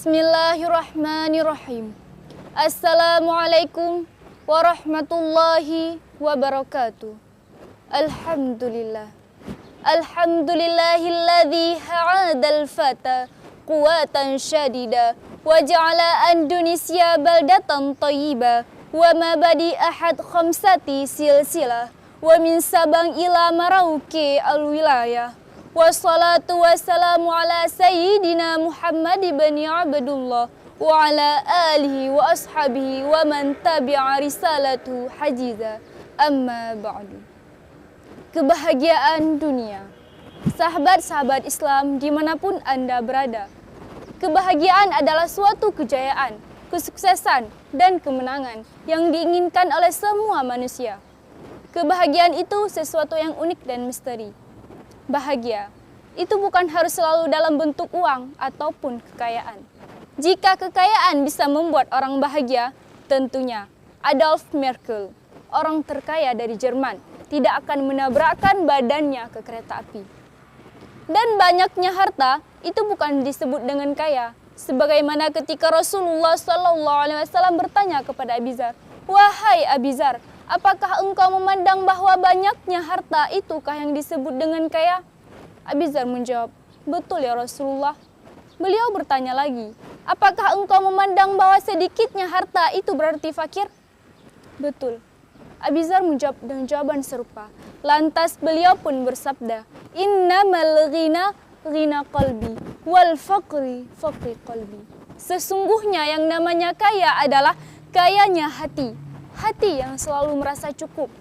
Bismillahirrahmanirrahim. Assalamualaikum warahmatullahi wabarakatuh. Alhamdulillah. Alhamdulillahilladzi ha'adal fata quwatan syadida wa ja'ala Indonesia baldatan tayyiba wa mabadi ahad khamsati silsilah wa min Sabang ila Marauke al-wilayah. Wassalatu wassalamu ala sayyidina Muhammad ibn Abdullah wa ala alihi wa ashabihi wa man tabi'a risalatu hajiza amma ba'du. Kebahagiaan dunia. Sahabat-sahabat Islam dimanapun Anda berada, kebahagiaan adalah suatu kejayaan, kesuksesan, dan kemenangan yang diinginkan oleh semua manusia. Kebahagiaan itu sesuatu yang unik dan misteri. Bahagia itu bukan harus selalu dalam bentuk uang ataupun kekayaan. Jika kekayaan bisa membuat orang bahagia, tentunya Adolf Merkel, orang terkaya dari Jerman, tidak akan menabrakkan badannya ke kereta api. Dan banyaknya harta itu bukan disebut dengan kaya, sebagaimana ketika Rasulullah SAW bertanya kepada Abizar, "Wahai Abizar, apakah engkau memandang bahwa banyaknya harta itukah yang disebut dengan kaya?" Abizar menjawab, "Betul ya Rasulullah." Beliau bertanya lagi, "Apakah engkau memandang bahwa sedikitnya harta itu berarti fakir?" "Betul." Abizar menjawab dengan jawaban serupa. Lantas beliau pun bersabda, "Innamal ghina ghina qalbi wal faqri faqri qalbi." Sesungguhnya yang namanya kaya adalah kayanya hati. Hati yang selalu merasa cukup.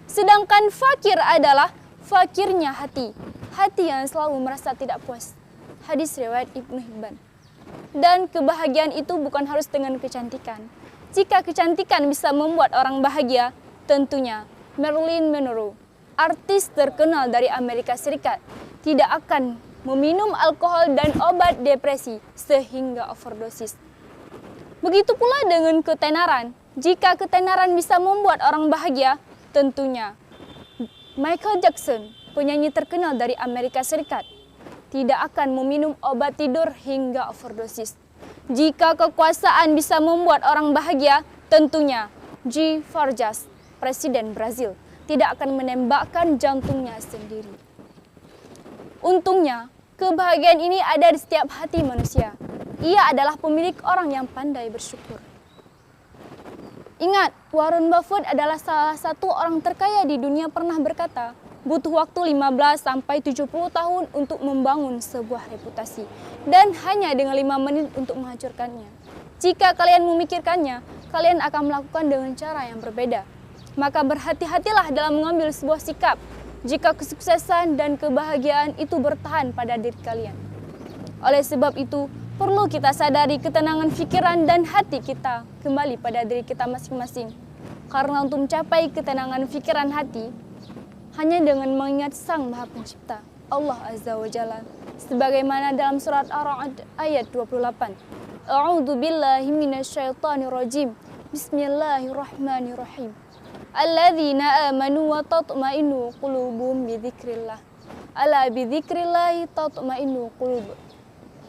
Sedangkan fakir adalah fakirnya hati. Hati yang selalu merasa tidak puas. Hadis riwayat Ibnu Hibban. Dan kebahagiaan itu bukan harus dengan kecantikan. Jika kecantikan bisa membuat orang bahagia, tentunya Marilyn Monroe, artis terkenal dari Amerika Serikat, tidak akan meminum alkohol dan obat depresi sehingga overdosis. Begitu pula dengan ketenaran. Jika ketenaran bisa membuat orang bahagia, tentunya Michael Jackson, penyanyi terkenal dari Amerika Serikat, tidak akan meminum obat tidur hingga overdosis. Jika kekuasaan bisa membuat orang bahagia, tentunya G. Vargas, Presiden Brazil, tidak akan menembakkan jantungnya sendiri. Untungnya, kebahagiaan ini ada di setiap hati manusia. Ia adalah pemilik orang yang pandai bersyukur. Ingat, Warren Buffett adalah salah satu orang terkaya di dunia pernah berkata, butuh waktu 15-70 tahun untuk membangun sebuah reputasi, dan hanya dengan 5 menit untuk menghancurkannya. Jika kalian memikirkannya, kalian akan melakukan dengan cara yang berbeda. Maka berhati-hatilah dalam mengambil sebuah sikap, jika kesuksesan dan kebahagiaan itu bertahan pada diri kalian. Oleh sebab itu, perlu kita sadari ketenangan pikiran dan hati kita kembali pada diri kita masing-masing. Karena untuk mencapai ketenangan pikiran hati, hanya dengan mengingat Sang Maha Pencipta, Allah Azza wa Jalla. Sebagaimana dalam surat Ar-Ra'd ayat 28. A'udzu billahi minasyaitonir rajim. Bismillahirrahmanirrahim. Alladzina amanu wa tatma'innu qulubuhum bidzikrillah. Ala bidzikrillah tatma'innu qulub.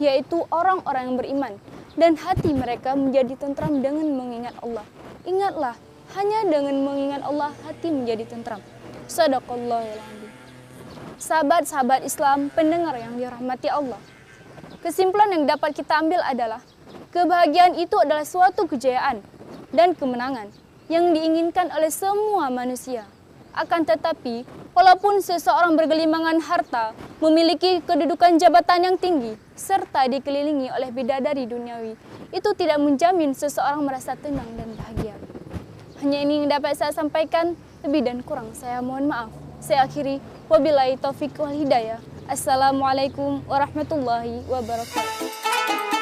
Yaitu orang-orang yang beriman dan hati mereka menjadi tentram dengan mengingat Allah. Ingatlah, hanya dengan mengingat Allah hati menjadi tentram. Shadaqallahul adzim. Sahabat-sahabat Islam, pendengar yang dirahmati Allah. Kesimpulan yang dapat kita ambil adalah kebahagiaan itu adalah suatu kejayaan dan kemenangan yang diinginkan oleh semua manusia. Akan tetapi, walaupun seseorang bergelimangan harta, memiliki kedudukan jabatan yang tinggi, serta dikelilingi oleh bidadari duniawi, itu tidak menjamin seseorang merasa tenang dan bahagia. Hanya ini yang dapat saya sampaikan, lebih dan kurang saya mohon maaf. Saya akhiri, wabillahi taufiq wal hidayah. Assalamualaikum warahmatullahi wabarakatuh.